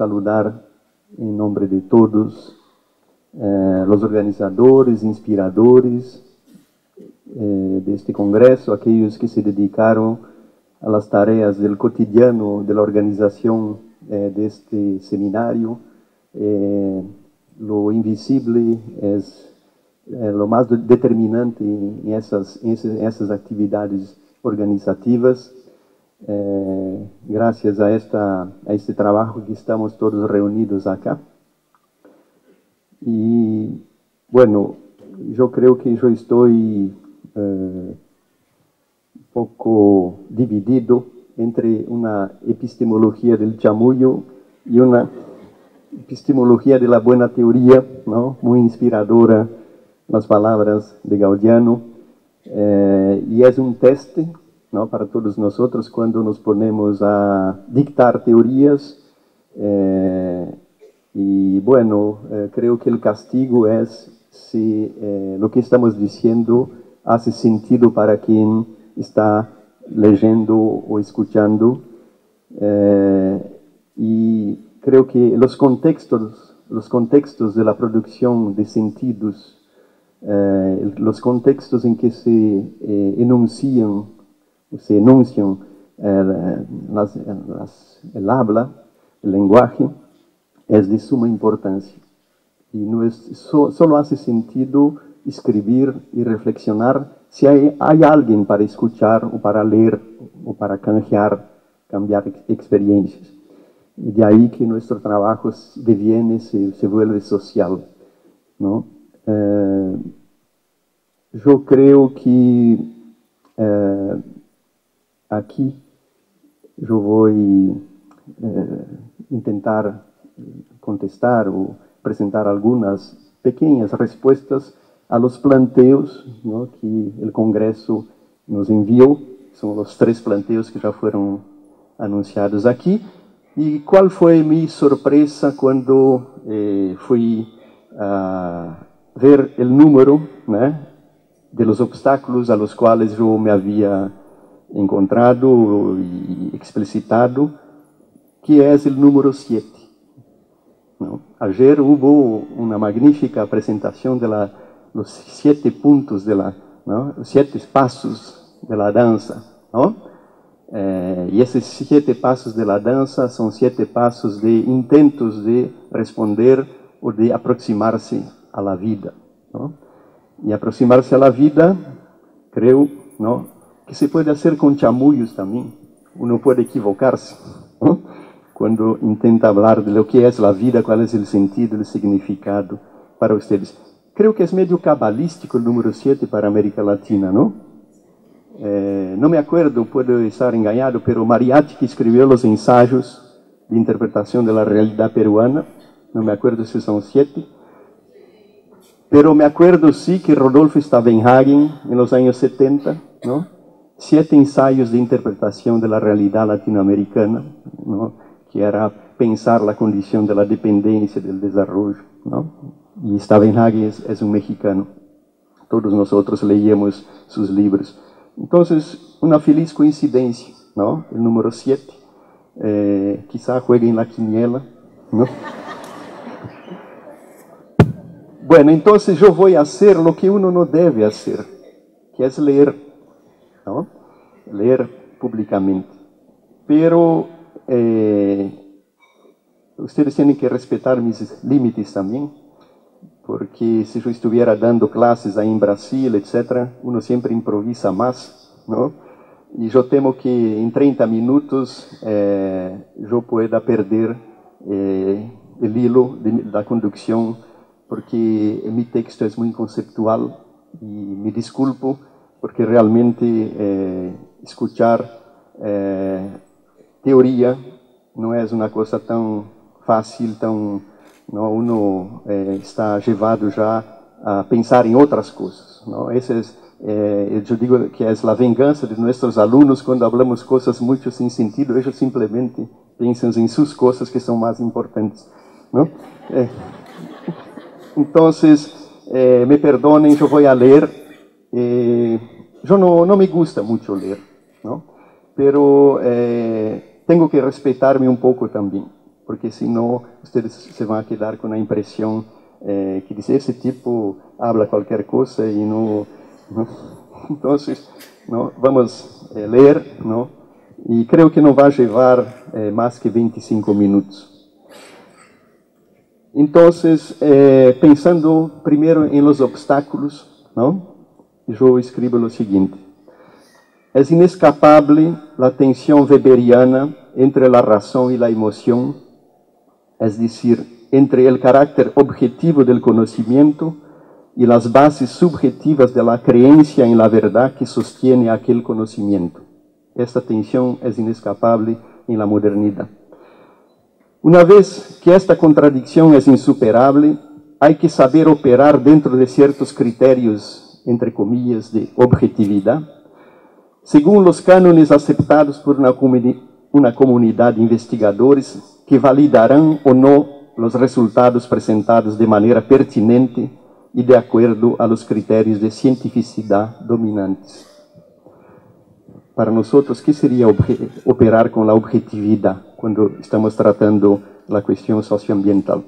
saludar em nome de todos os organizadores, inspiradores deste congresso, aqueles que se dedicaram a las tareas del cotidiano de la organización de este seminario. Lo invisible es lo más determinante en essas actividades organizativas. Gracias a este trabajo que estamos todos reunidos acá. Y bueno, yo creo que yo estoy un poco dividido entre una epistemología del chamullo y una epistemología de la buena teoría, ¿no? Muy inspiradora las palabras de Gaudiano, y es un teste, ¿no? Para todos nosotros cuando nos ponemos a dictar teorías, y bueno, creo que el castigo es si lo que estamos diciendo hace sentido para quien está leyendo o escuchando, y creo que los contextos de la producción de sentidos, los contextos en que se enuncian el habla, el lenguaje, es de suma importancia. Y no es, solo hace sentido escribir y reflexionar si hay alguien para escuchar o para leer o para cambiar experiencias. Y de ahí que nuestro trabajo se vuelve social, ¿no? Yo creo que aquí yo voy a intentar contestar o presentar algunas pequeñas respuestas a los planteos, ¿no? Que el Congreso nos envió. Son los 3 planteos que ya fueron anunciados aquí. ¿Y cuál fue mi sorpresa cuando fui a ver el número, ¿no?, de los obstáculos a los cuales yo me había encontrado y explicitado, que es el número 7. ¿No? Ayer hubo una magnífica presentación de los 7 puntos, ¿no?, los 7 pasos de la danza, ¿no? Y esos 7 pasos de la danza son 7 pasos de intentos de responder o de aproximarse a la vida, ¿no? Y aproximarse a la vida, creo, ¿no?, que se puede hacer con chamullos también. Uno puede equivocarse, ¿no?, cuando intenta hablar de lo que es la vida, cuál es el sentido, el significado para ustedes. Creo que es medio cabalístico el número 7 para América Latina, ¿no? No me acuerdo, puedo estar engañado, pero Mariátegui, que escribió los ensayos de interpretación de la realidad peruana, no me acuerdo si son 7, pero me acuerdo sí que Rodolfo Stavenhagen, en los años 70, ¿no?, 7 ensayos de interpretación de la realidad latinoamericana, ¿no?, que era pensar la condición de la dependencia, del desarrollo, ¿no? Y Stavenhagen es un mexicano. Todos nosotros leíamos sus libros. Entonces, una feliz coincidencia, ¿no?, el número 7. Quizá juegue en la quiniela, ¿no? Bueno, entonces yo voy a hacer lo que uno no debe hacer, que es leer, ¿no?, leer públicamente. Pero ustedes tienen que respetar mis límites también, porque si yo estuviera dando clases ahí en Brasil, etc., uno siempre improvisa más, ¿no? Y yo temo que en 30 minutos yo pueda perder el hilo de la conducción, porque mi texto es muy conceptual, y me disculpo, porque realmente escuchar teoría no es una cosa tan fácil, ¿no? Uno está llevado ya a pensar en otras cosas, ¿no? Ese es, yo digo que es la venganza de nuestros alumnos cuando hablamos cosas mucho sin sentido. Ellos simplemente piensan en sus cosas que son más importantes, ¿no? Entonces, me perdonen, yo voy a leer. Yo no me gusta mucho leer, ¿no? Pero tengo que respetarme un poco también. porque si no, ustedes se van a quedar con la impresión que dice, ese tipo habla cualquier cosa y no. Entonces, ¿no? Vamos a leer, ¿no? Y creo que no va a llevar más que 25 minutos. Entonces, pensando primero en los obstáculos, ¿no? Yo escribo lo siguiente. Es inescapable la tensión weberiana entre la razón y la emoción, es decir, entre el carácter objetivo del conocimiento y las bases subjetivas de la creencia en la verdad que sostiene aquel conocimiento. Esta tensión es inescapable en la modernidad. Una vez que esta contradicción es insuperable, hay que saber operar dentro de ciertos criterios, entre comillas, de objetividad, según los cánones aceptados por una comunidad de investigadores que validarán o no los resultados presentados de manera pertinente y de acuerdo a los criterios de cientificidad dominantes. Para nosotros, ¿qué sería operar con la objetividad cuando estamos tratando la cuestión socioambiental?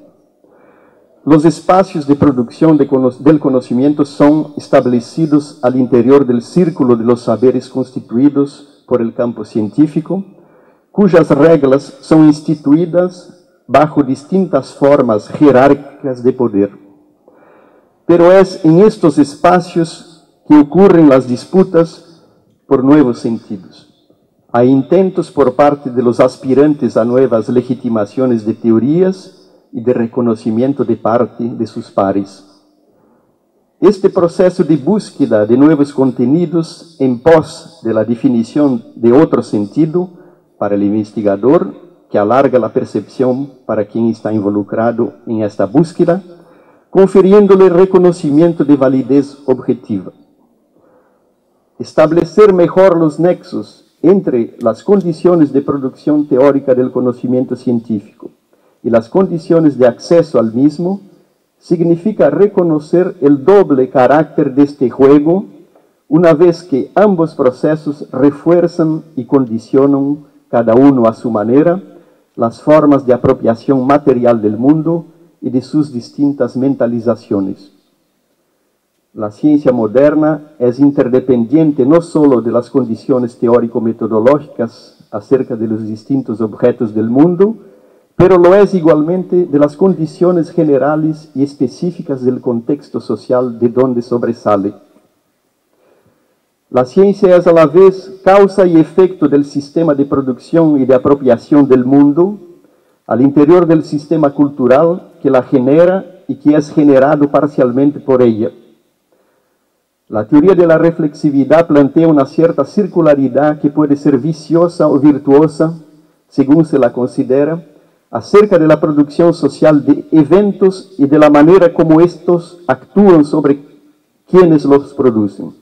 Los espacios de producción del conocimiento son establecidos al interior del círculo de los saberes constituidos por el campo científico, cuyas reglas son instituidas bajo distintas formas jerárquicas de poder. Pero es en estos espacios que ocurren las disputas por nuevos sentidos. Hay intentos por parte de los aspirantes a nuevas legitimaciones de teorías y de reconocimiento de parte de sus pares. Este proceso de búsqueda de nuevos contenidos en pos de la definición de otro sentido para el investigador, que alarga la percepción para quien está involucrado en esta búsqueda, confiriéndole reconocimiento de validez objetiva. Establecer mejor los nexos entre las condiciones de producción teórica del conocimiento científico y las condiciones de acceso al mismo, significa reconocer el doble carácter de este juego, una vez que ambos procesos refuerzan y condicionan, cada uno a su manera, las formas de apropiación material del mundo y de sus distintas mentalizaciones. La ciencia moderna es interdependiente no solo de las condiciones teórico-metodológicas acerca de los distintos objetos del mundo, pero lo es igualmente de las condiciones generales y específicas del contexto social de donde sobresale. La ciencia es a la vez causa y efecto del sistema de producción y de apropiación del mundo, al interior del sistema cultural que la genera y que es generado parcialmente por ella. La teoría de la reflexividad plantea una cierta circularidad que puede ser viciosa o virtuosa, según se la considera, acerca de la producción social de eventos y de la manera como estos actúan sobre quienes los producen.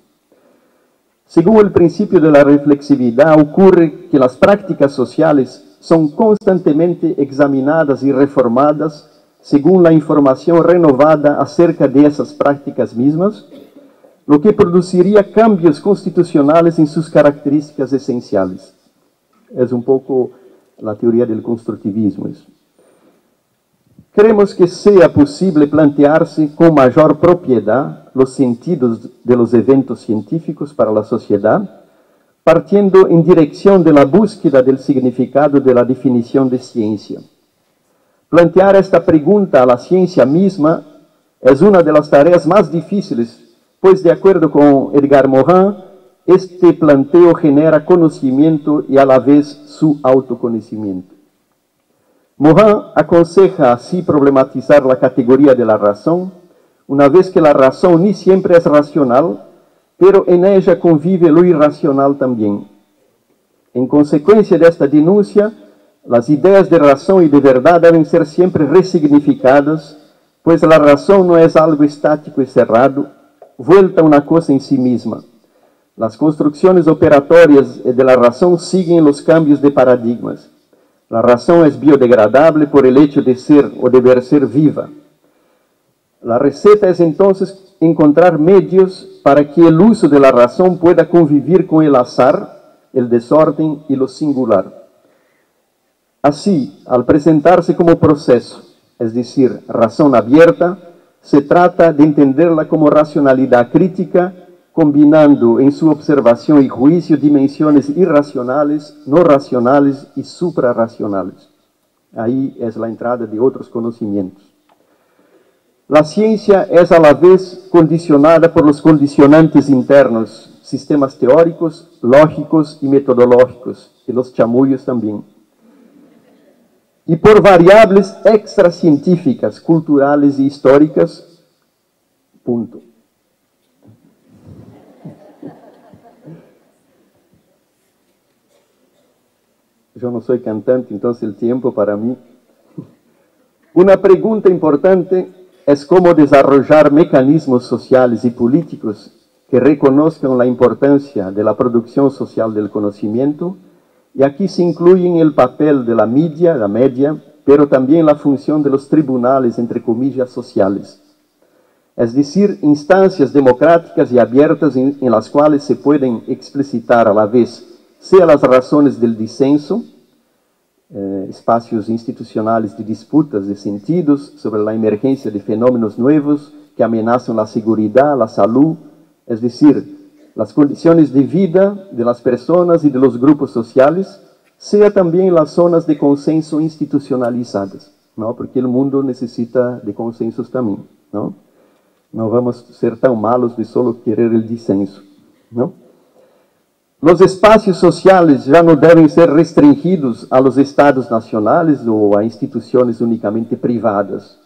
Según el principio de la reflexividad, ocurre que las prácticas sociales son constantemente examinadas y reformadas según la información renovada acerca de esas prácticas mismas, lo que produciría cambios constitucionales en sus características esenciales. Es un poco la teoría del constructivismo. Creemos que sea posible plantearse con mayor propiedad los sentidos de los eventos científicos para la sociedad, partiendo en dirección de la búsqueda del significado de la definición de ciencia. Plantear esta pregunta a la ciencia misma es una de las tareas más difíciles, pues de acuerdo con Edgar Morin, este planteo genera conocimiento y a la vez su autoconocimiento. Morin aconseja así problematizar la categoría de la razón, una vez que la razón ni siempre es racional, pero en ella convive lo irracional también. En consecuencia de esta denuncia, las ideas de razón y de verdad deben ser siempre resignificadas, pues la razón no es algo estático y cerrado, vuelta una cosa en sí misma. Las construcciones operatorias de la razón siguen los cambios de paradigmas. La razón es biodegradable por el hecho de ser o deber ser viva. La receta es entonces encontrar medios para que el uso de la razón pueda convivir con el azar, el desorden y lo singular. Así, al presentarse como proceso, es decir, razón abierta, se trata de entenderla como racionalidad crítica, combinando en su observación y juicio dimensiones irracionales, no racionales y suprarracionales. Ahí es la entrada de otros conocimientos. La ciencia es a la vez condicionada por los condicionantes internos, sistemas teóricos, lógicos y metodológicos, y los chamullos también. Y por variables extracientíficas, culturales y históricas, punto. Yo no soy cantante, entonces el tiempo para mí. Una pregunta importante es cómo desarrollar mecanismos sociales y políticos que reconozcan la importancia de la producción social del conocimiento, y aquí se incluyen el papel de la media, pero también la función de los tribunales, entre comillas, sociales. Es decir, instancias democráticas y abiertas en las cuales se pueden explicitar a la vez, sea las razones del disenso, espacios institucionales de disputas de sentidos sobre la emergencia de fenómenos nuevos que amenazan la seguridad, la salud, es decir, las condiciones de vida de las personas y de los grupos sociales, sea también las zonas de consenso institucionalizadas, ¿no? Porque el mundo necesita de consensos también, ¿no? No vamos a ser tan malos de solo querer el disenso, ¿no? Los espacios sociales ya no deben ser restringidos a los estados nacionales o a instituciones únicamente privadas,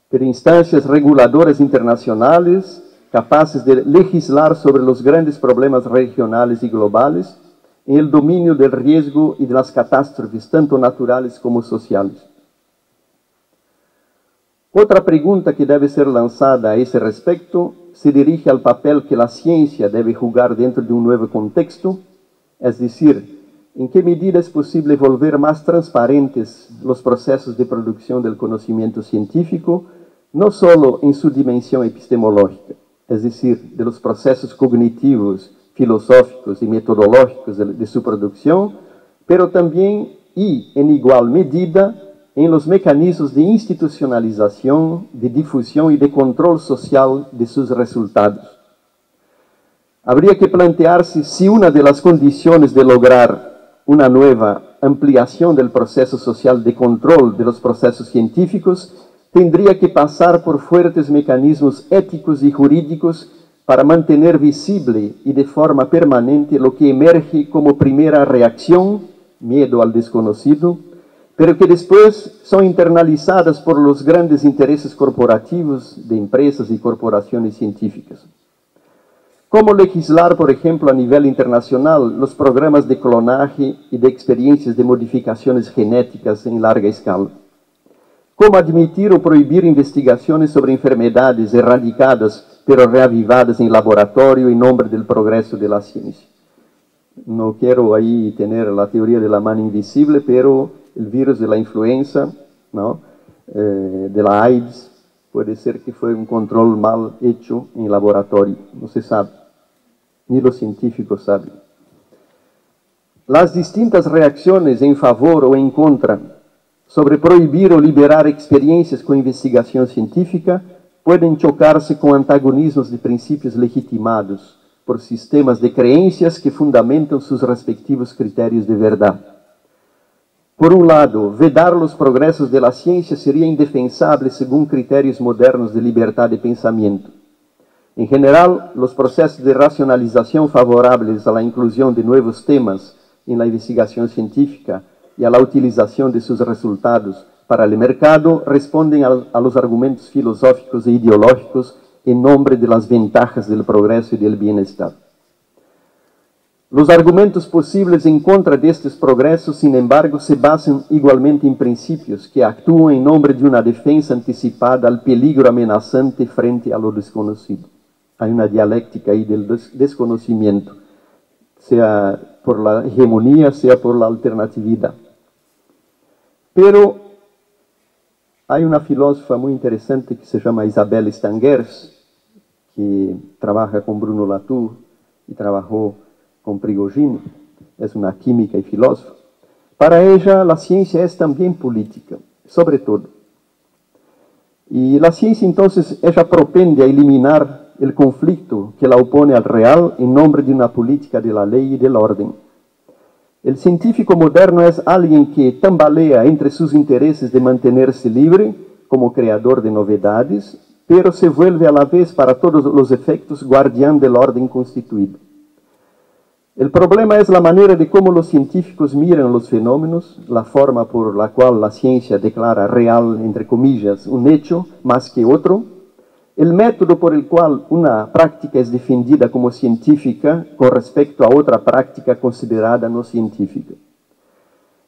pero instancias reguladoras internacionales capaces de legislar sobre los grandes problemas regionales y globales en el dominio del riesgo y de las catástrofes, tanto naturales como sociales. Otra pregunta que debe ser lanzada a ese respecto se dirige al papel que la ciencia debe jugar dentro de un nuevo contexto, es decir, en qué medida es posible volver más transparentes los procesos de producción del conocimiento científico, no solo en su dimensión epistemológica, es decir, de los procesos cognitivos, filosóficos y metodológicos de su producción, pero también y en igual medida en los mecanismos de institucionalización, de difusión y de control social de sus resultados. Habría que plantearse si una de las condiciones de lograr una nueva ampliación del proceso social de control de los procesos científicos tendría que pasar por fuertes mecanismos éticos y jurídicos para mantener visible y de forma permanente lo que emerge como primera reacción, miedo al desconocido, pero que después son internalizadas por los grandes intereses corporativos de empresas y corporaciones científicas. ¿Cómo legislar, por ejemplo, a nivel internacional los programas de clonaje y de experiencias de modificaciones genéticas en larga escala? ¿Cómo admitir o prohibir investigaciones sobre enfermedades erradicadas pero reavivadas en laboratorio en nombre del progreso de la ciencia? No quiero ahí tener la teoría de la mano invisible, pero el virus de la influenza, ¿no? De la AIDS, puede ser que fue un control mal hecho en laboratorio, no se sabe, ni los científicos saben. Las distintas reacciones en favor o en contra sobre prohibir o liberar experiencias con investigación científica pueden chocarse con antagonismos de principios legitimados por sistemas de creencias que fundamentan sus respectivos criterios de verdad. Por un lado, vedar los progresos de la ciencia sería indefensable según criterios modernos de libertad de pensamiento. En general, los procesos de racionalización favorables a la inclusión de nuevos temas en la investigación científica y a la utilización de sus resultados para el mercado responden a los argumentos filosóficos e ideológicos en nombre de las ventajas del progreso y del bienestar. Los argumentos posibles en contra de estos progresos, sin embargo, se basan igualmente en principios que actúan en nombre de una defensa anticipada al peligro amenazante frente a lo desconocido. Hay una dialéctica ahí del desconocimiento, sea por la hegemonía, sea por la alternatividad. Pero hay una filósofa muy interesante que se llama Isabelle Stangers, que trabaja con Bruno Latour y trabajó con Prigogine, es una química y filósofa. Para ella, la ciencia es también política, sobre todo. Y la ciencia, entonces, ella propende a eliminar el conflicto que la opone al real en nombre de una política de la ley y del orden. El científico moderno es alguien que tambalea entre sus intereses de mantenerse libre como creador de novedades, pero se vuelve a la vez, para todos los efectos, guardián del orden constituido. El problema es la manera de cómo los científicos miran los fenómenos, la forma por la cual la ciencia declara real, entre comillas, un hecho más que otro, el método por el cual una práctica es defendida como científica con respecto a otra práctica considerada no científica.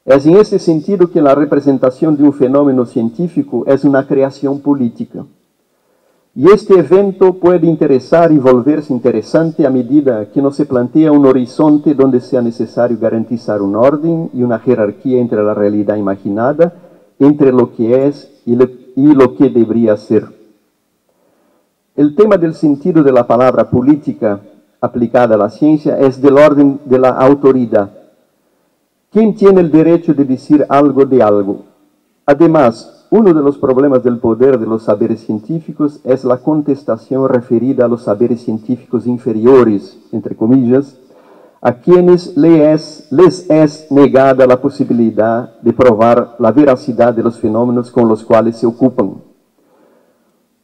Es en ese sentido que la representación de un fenómeno científico es una creación política. Y este evento puede interesar y volverse interesante a medida que no se plantea un horizonte donde sea necesario garantizar un orden y una jerarquía entre la realidad imaginada, entre lo que es y lo que debería ser. El tema del sentido de la palabra política aplicada a la ciencia es del orden de la autoridad. ¿Quién tiene el derecho de decir algo de algo? Además, uno de los problemas del poder de los saberes científicos es la contestación referida a los saberes científicos inferiores, entre comillas, a quienes les es negada la posibilidad de probar la veracidad de los fenómenos con los cuales se ocupan.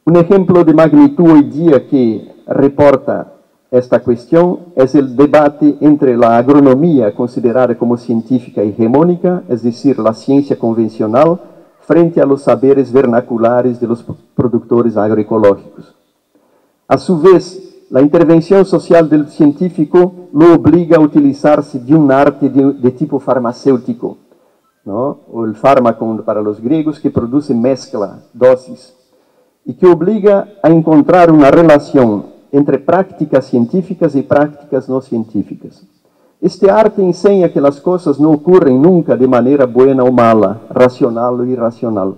Un ejemplo de magnitud hoy día que reporta esta cuestión es el debate entre la agronomía considerada como científica hegemónica, es decir, la ciencia convencional, frente a los saberes vernaculares de los productores agroecológicos. A su vez, la intervención social del científico lo obliga a utilizarse de un arte de tipo farmacéutico, ¿no? O el fármaco para los griegos, que produce mezcla, dosis, y que obliga a encontrar una relación entre prácticas científicas y prácticas no científicas. Este arte enseña que las cosas no ocurren nunca de manera buena o mala, racional o irracional.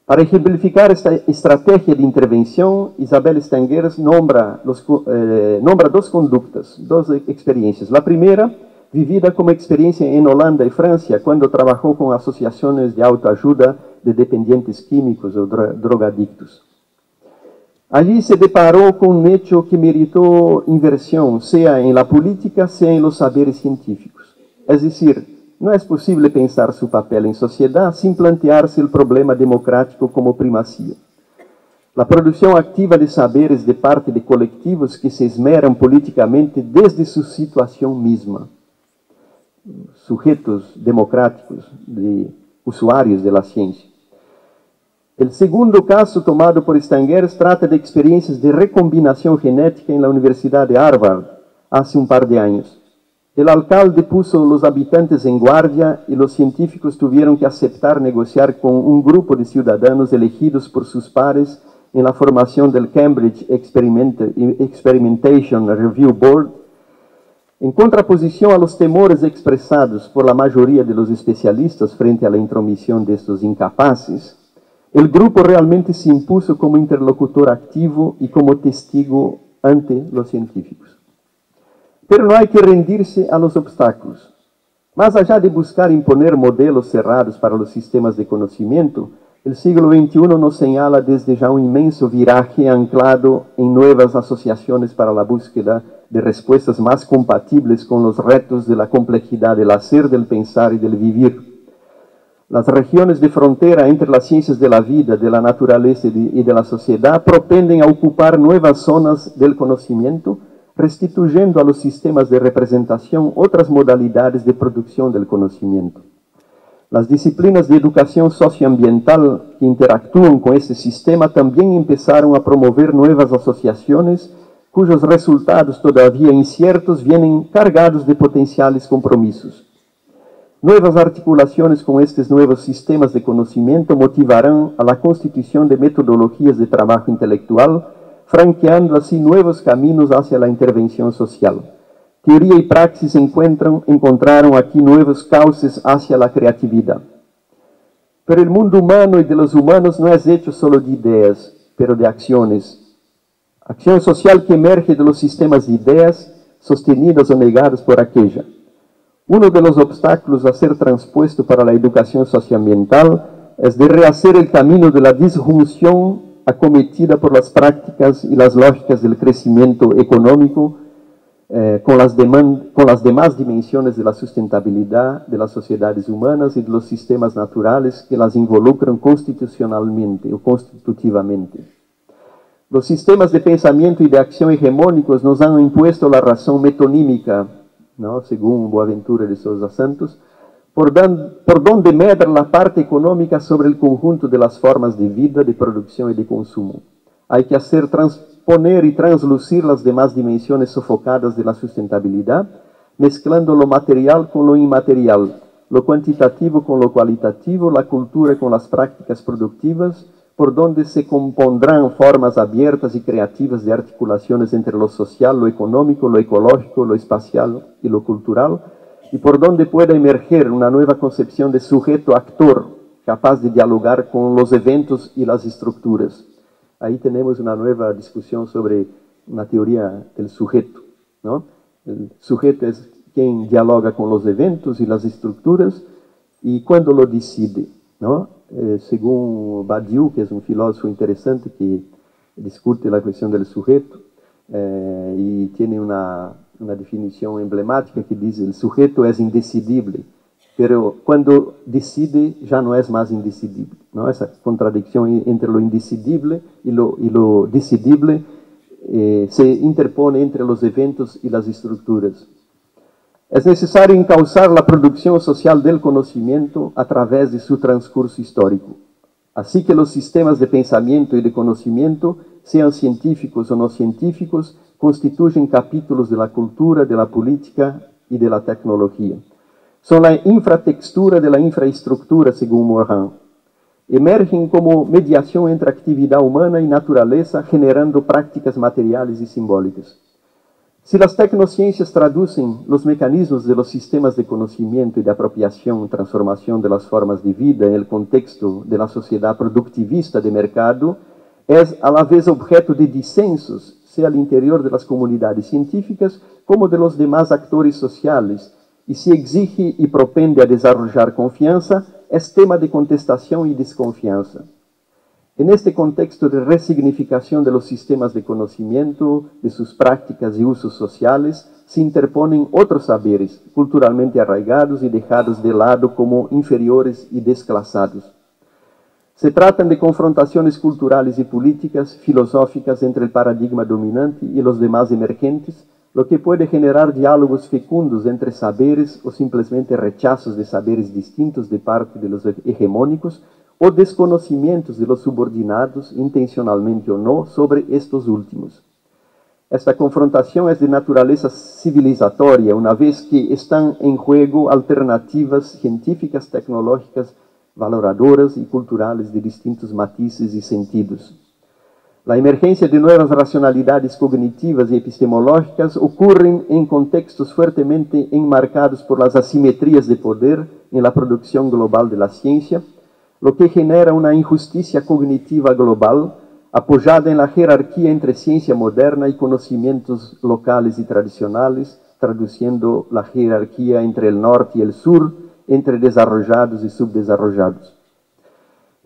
Para ejemplificar esta estrategia de intervención, Isabel Stengers nombra dos conductas, dos experiencias. La primera, vivida como experiencia en Holanda y Francia, cuando trabajó con asociaciones de autoayuda de dependientes químicos o drogadictos. Allí se deparó con un hecho que meritó inversión, sea en la política, sea en los saberes científicos. Es decir, no es posible pensar su papel en sociedad sin plantearse el problema democrático como primacía. La producción activa de saberes de parte de colectivos que se esmeran políticamente desde su situación misma. Sujetos democráticos, de usuarios de la ciencia. El segundo caso tomado por Stengers trata de experiencias de recombinación genética en la Universidad de Harvard hace un par de años. El alcalde puso a los habitantes en guardia y los científicos tuvieron que aceptar negociar con un grupo de ciudadanos elegidos por sus pares en la formación del Cambridge Experimentation Review Board, en contraposición a los temores expresados por la mayoría de los especialistas frente a la intromisión de estos incapaces. El grupo realmente se impuso como interlocutor activo y como testigo ante los científicos. Pero no hay que rendirse a los obstáculos. Más allá de buscar imponer modelos cerrados para los sistemas de conocimiento, el siglo XXI nos señala desde ya un inmenso viraje anclado en nuevas asociaciones para la búsqueda de respuestas más compatibles con los retos de la complejidad del hacer, del pensar y del vivir. Las regiones de frontera entre las ciencias de la vida, de la naturaleza y de la sociedad propenden a ocupar nuevas zonas del conocimiento, restituyendo a los sistemas de representación otras modalidades de producción del conocimiento. Las disciplinas de educación socioambiental que interactúan con este sistema también empezaron a promover nuevas asociaciones cuyos resultados todavía inciertos vienen cargados de potenciales compromisos. Nuevas articulaciones con estos nuevos sistemas de conocimiento motivarán a la constitución de metodologías de trabajo intelectual, franqueando así nuevos caminos hacia la intervención social. Teoría y praxis encontraron aquí nuevos cauces hacia la creatividad. Pero el mundo humano y de los humanos no es hecho solo de ideas, pero de acciones. Acción social que emerge de los sistemas de ideas, sostenidas o negadas por aquella. Uno de los obstáculos a ser transpuesto para la educación socioambiental es de rehacer el camino de la disjunción acometida por las prácticas y las lógicas del crecimiento económico con las demás dimensiones de la sustentabilidad de las sociedades humanas y de los sistemas naturales que las involucran constitucionalmente o constitutivamente. Los sistemas de pensamiento y de acción hegemónicos nos han impuesto la razón metonímica, ¿no?, según Boaventura de Sousa Santos, por donde medra la parte económica sobre el conjunto de las formas de vida, de producción y de consumo. Hay que hacer transponer y translucir las demás dimensiones sofocadas de la sustentabilidad, mezclando lo material con lo inmaterial, lo cuantitativo con lo cualitativo, la cultura con las prácticas productivas, por donde se compondrán formas abiertas y creativas de articulaciones entre lo social, lo económico, lo ecológico, lo espacial y lo cultural, y por donde pueda emerger una nueva concepción de sujeto-actor, capaz de dialogar con los eventos y las estructuras. Ahí tenemos una nueva discusión sobre una teoría del sujeto, ¿no? El sujeto es quien dialoga con los eventos y las estructuras, y cuando lo decide, ¿no? Según Badiou, que es un filósofo interesante que discute la cuestión del sujeto, y tiene una definición emblemática que dice: el sujeto es indecidible, pero cuando decide ya no es más indecidible, ¿no? Esa contradicción entre lo indecidible y lo decidible se interpone entre los eventos y las estructuras. Es necesario encauzar la producción social del conocimiento a través de su transcurso histórico. Así que los sistemas de pensamiento y de conocimiento, sean científicos o no científicos, constituyen capítulos de la cultura, de la política y de la tecnología. Son la infratextura de la infraestructura, según Morin. Emergen como mediación entre actividad humana y naturaleza, generando prácticas materiales y simbólicas. Si las tecnociencias traducen los mecanismos de los sistemas de conocimiento y de apropiación, transformación de las formas de vida en el contexto de la sociedad productivista de mercado, es a la vez objeto de disensos, sea al interior de las comunidades científicas como de los demás actores sociales, y si exige y propende a desarrollar confianza, es tema de contestación y desconfianza. En este contexto de resignificación de los sistemas de conocimiento, de sus prácticas y usos sociales, se interponen otros saberes culturalmente arraigados y dejados de lado como inferiores y desclasados. Se tratan de confrontaciones culturales y políticas, filosóficas entre el paradigma dominante y los demás emergentes, lo que puede generar diálogos fecundos entre saberes o simplemente rechazos de saberes distintos de parte de los hegemónicos, o desconocimientos de los subordinados, intencionalmente o no, sobre estos últimos. Esta confrontación es de naturaleza civilizatoria, una vez que están en juego alternativas científicas, tecnológicas, valoradoras y culturales de distintos matices y sentidos. La emergencia de nuevas racionalidades cognitivas y epistemológicas ocurren en contextos fuertemente enmarcados por las asimetrías de poder en la producción global de la ciencia, lo que genera una injusticia cognitiva global apoyada en la jerarquía entre ciencia moderna y conocimientos locales y tradicionales, traduciendo la jerarquía entre el norte y el sur, entre desarrollados y subdesarrollados.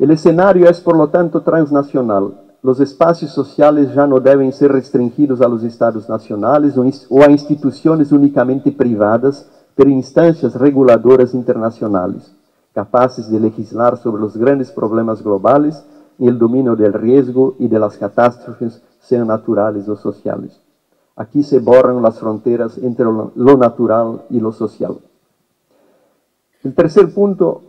El escenario es, por lo tanto, transnacional. Los espacios sociales ya no deben ser restringidos a los estados nacionales o a instituciones únicamente privadas, pero instancias reguladoras internacionales, capaces de legislar sobre los grandes problemas globales y el dominio del riesgo y de las catástrofes, sean naturales o sociales. Aquí se borran las fronteras entre lo natural y lo social. El tercer punto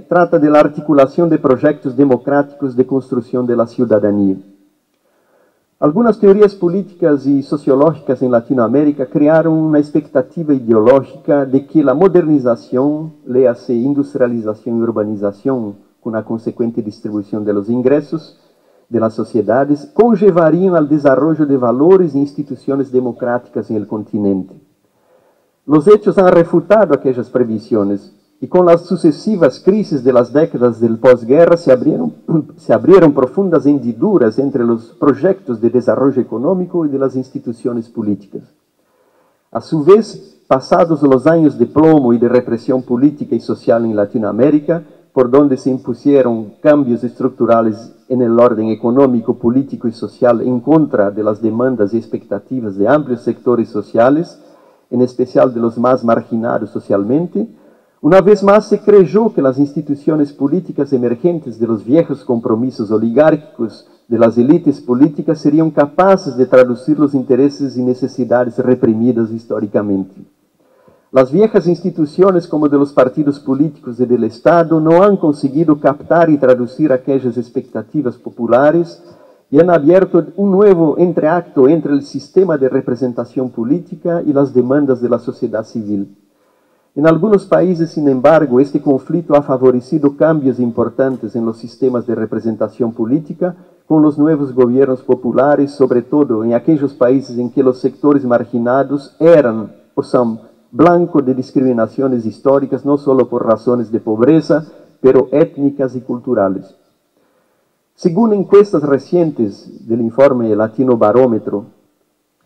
trata de la articulación de proyectos democráticos de construcción de la ciudadanía. Algunas teorías políticas y sociológicas en Latinoamérica crearon una expectativa ideológica de que la modernización, léase industrialización y urbanización, con la consecuente distribución de los ingresos de las sociedades, conllevarían al desarrollo de valores e instituciones democráticas en el continente. Los hechos han refutado aquellas previsiones, y con las sucesivas crisis de las décadas del posguerra se abrieron profundas hendiduras entre los proyectos de desarrollo económico y de las instituciones políticas. A su vez, pasados los años de plomo y de represión política y social en Latinoamérica, por donde se impusieron cambios estructurales en el orden económico, político y social en contra de las demandas y expectativas de amplios sectores sociales, en especial de los más marginados socialmente, una vez más se creyó que las instituciones políticas emergentes de los viejos compromisos oligárquicos de las élites políticas serían capaces de traducir los intereses y necesidades reprimidas históricamente. Las viejas instituciones como de los partidos políticos y del Estado no han conseguido captar y traducir aquellas expectativas populares y han abierto un nuevo entreacto entre el sistema de representación política y las demandas de la sociedad civil. En algunos países, sin embargo, este conflicto ha favorecido cambios importantes en los sistemas de representación política con los nuevos gobiernos populares, sobre todo en aquellos países en que los sectores marginados eran o son blanco de discriminaciones históricas, no solo por razones de pobreza, pero étnicas y culturales. Según encuestas recientes del informe Latino Barómetro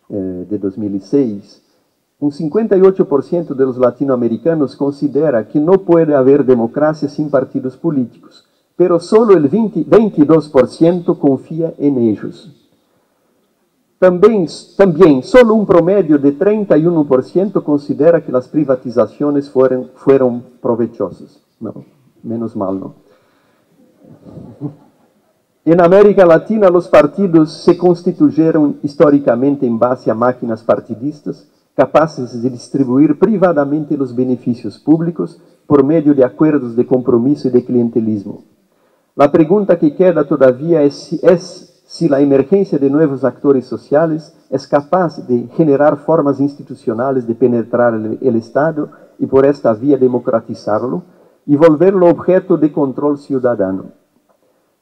de 2006, un 58% de los latinoamericanos considera que no puede haber democracia sin partidos políticos, pero solo el 22% confía en ellos. También solo un promedio de 31% considera que las privatizaciones fueron provechosas. No, menos mal, ¿no? En América Latina, los partidos se constituyeron históricamente en base a máquinas partidistas, capaces de distribuir privadamente los beneficios públicos por medio de acuerdos de compromiso y de clientelismo. La pregunta que queda todavía es si la emergencia de nuevos actores sociales es capaz de generar formas institucionales de penetrar el Estado y por esta vía democratizarlo y volverlo objeto de control ciudadano.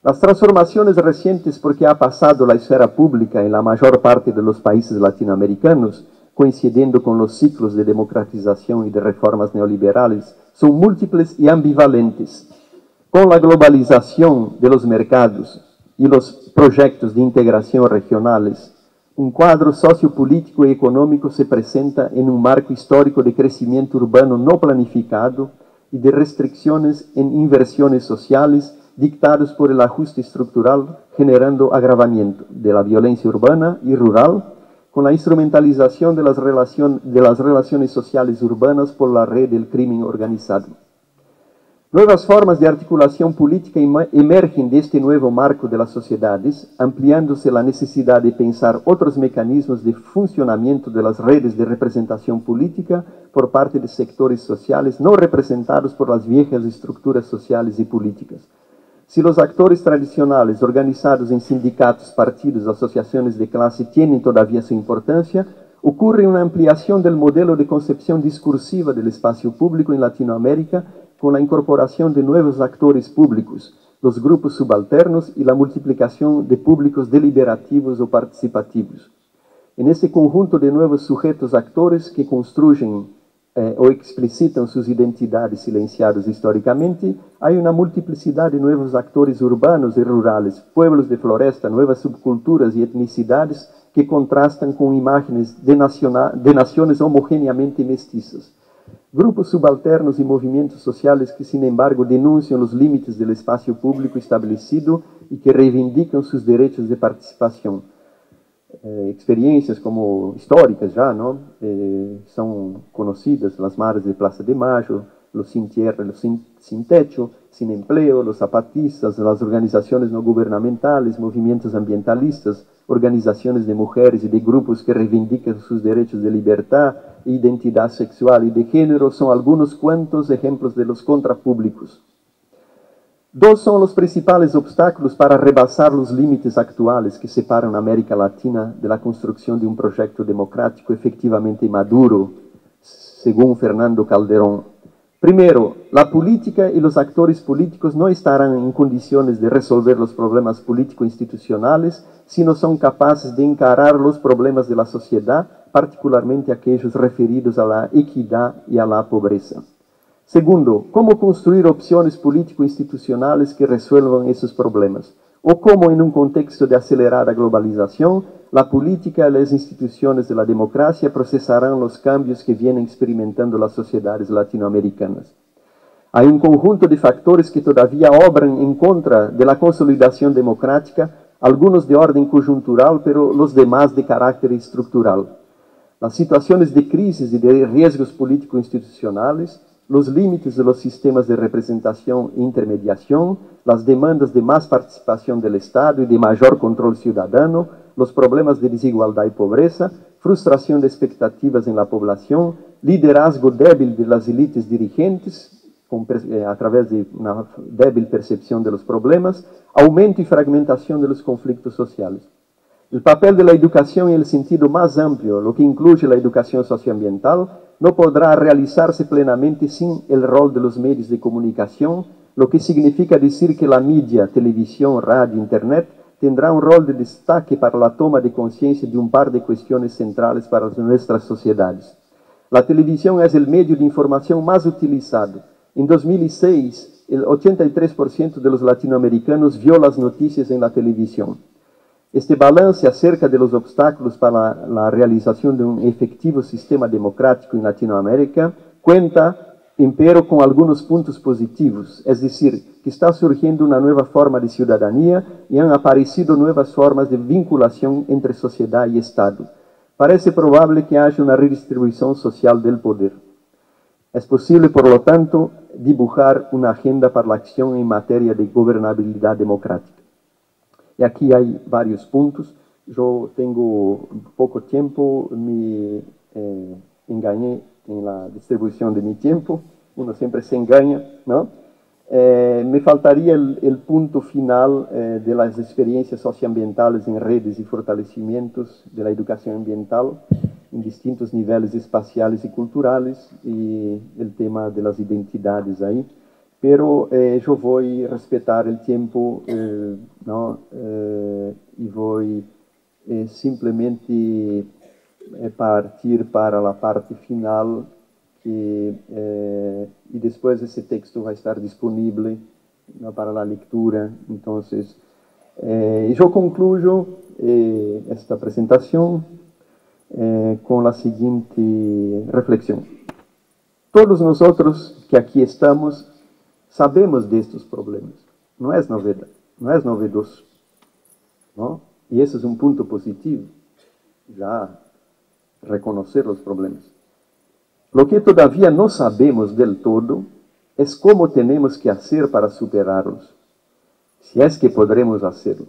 Las transformaciones recientes por que ha pasado la esfera pública en la mayor parte de los países latinoamericanos, coincidiendo con los ciclos de democratización y de reformas neoliberales, son múltiples y ambivalentes. Con la globalización de los mercados y los proyectos de integración regionales, un cuadro sociopolítico y económico se presenta en un marco histórico de crecimiento urbano no planificado y de restricciones en inversiones sociales dictados por el ajuste estructural, generando agravamiento de la violencia urbana y rural, con la instrumentalización de las relaciones sociales urbanas por la red del crimen organizado. Nuevas formas de articulación política emergen de este nuevo marco de las sociedades, ampliándose la necesidad de pensar otros mecanismos de funcionamiento de las redes de representación política por parte de sectores sociales no representados por las viejas estructuras sociales y políticas. Si los actores tradicionales organizados en sindicatos, partidos, asociaciones de clase tienen todavía su importancia, ocurre una ampliación del modelo de concepción discursiva del espacio público en Latinoamérica con la incorporación de nuevos actores públicos, los grupos subalternos y la multiplicación de públicos deliberativos o participativos. En este conjunto de nuevos sujetos actores que construyen o explicitan sus identidades silenciadas históricamente, hay una multiplicidad de nuevos actores urbanos y rurales, pueblos de floresta, nuevas subculturas y etnicidades que contrastan con imágenes de naciones homogéneamente mestizas. Grupos subalternos y movimientos sociales que, sin embargo, denuncian los límites del espacio público establecido y que reivindican sus derechos de participación. Experiencias como históricas ya, ¿no? Son conocidas, las madres de Plaza de Mayo, los sin tierra, los sin techo, sin empleo, los zapatistas, las organizaciones no gubernamentales, movimientos ambientalistas, organizaciones de mujeres y de grupos que reivindican sus derechos de libertad, identidad sexual y de género, son algunos cuantos ejemplos de los contrapúblicos. Dos son los principales obstáculos para rebasar los límites actuales que separan a América Latina de la construcción de un proyecto democrático efectivamente maduro, según Fernando Calderón. Primero, la política y los actores políticos no estarán en condiciones de resolver los problemas político-institucionales si no son capaces de encarar los problemas de la sociedad, particularmente aquellos referidos a la equidad y a la pobreza. Segundo, ¿cómo construir opciones político-institucionales que resuelvan esos problemas? o cómo en un contexto de acelerada globalización, la política y las instituciones de la democracia procesarán los cambios que vienen experimentando las sociedades latinoamericanas. Hay un conjunto de factores que todavía obran en contra de la consolidación democrática, algunos de orden coyuntural, pero los demás de carácter estructural. Las situaciones de crisis y de riesgos político-institucionales, los límites de los sistemas de representación e intermediación, las demandas de más participación del Estado y de mayor control ciudadano, los problemas de desigualdad y pobreza, frustración de expectativas en la población, liderazgo débil de las élites dirigentes, a través de una débil percepción de los problemas, aumento y fragmentación de los conflictos sociales. El papel de la educación en el sentido más amplio, lo que incluye la educación socioambiental, no podrá realizarse plenamente sin el rol de los medios de comunicación, lo que significa decir que la media, televisión, radio, internet, tendrá un rol de destaque para la toma de conciencia de un par de cuestiones centrales para nuestras sociedades. La televisión es el medio de información más utilizado. En 2006, el 83% de los latinoamericanos vio las noticias en la televisión. Este balance acerca de los obstáculos para la realización de un efectivo sistema democrático en Latinoamérica cuenta, empero, con algunos puntos positivos, es decir, que está surgiendo una nueva forma de ciudadanía y han aparecido nuevas formas de vinculación entre sociedad y Estado. Parece probable que haya una redistribución social del poder. Es posible, por lo tanto, dibujar una agenda para la acción en materia de gobernabilidad democrática. Y aquí hay varios puntos. Yo tengo poco tiempo, me engañé en la distribución de mi tiempo. Uno siempre se engaña, ¿no? Me faltaría el punto final de las experiencias socioambientales en redes y fortalecimientos de la educación ambiental en distintos niveles espaciales y culturales, y el tema de las identidades ahí. Pero yo voy a respetar el tiempo, ¿no? Y voy simplemente partir para la parte final, y después ese texto va a estar disponible, ¿no?, para la lectura. Entonces, yo concluyo esta presentación con la siguiente reflexión. Todos nosotros que aquí estamos sabemos de estos problemas. No es novedad, no es novedoso, ¿no? Y ese es un punto positivo, ya reconocer los problemas. Lo que todavía no sabemos del todo es cómo tenemos que hacer para superarlos, si es que podremos hacerlo.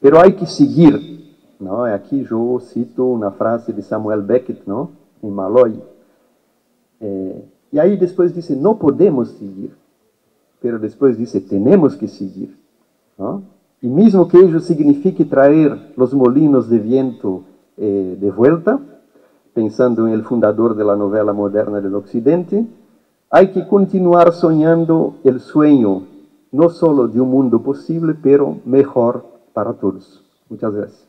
Pero hay que seguir, ¿no? Aquí yo cito una frase de Samuel Beckett, ¿no?, en Malloy. Y ahí después dice, no podemos seguir, pero después dice, tenemos que seguir, ¿no? Y mismo que ello signifique traer los molinos de viento de vuelta, pensando en el fundador de la novela moderna del Occidente, hay que continuar soñando el sueño, no solo de un mundo posible, pero mejor para todos. Muchas gracias.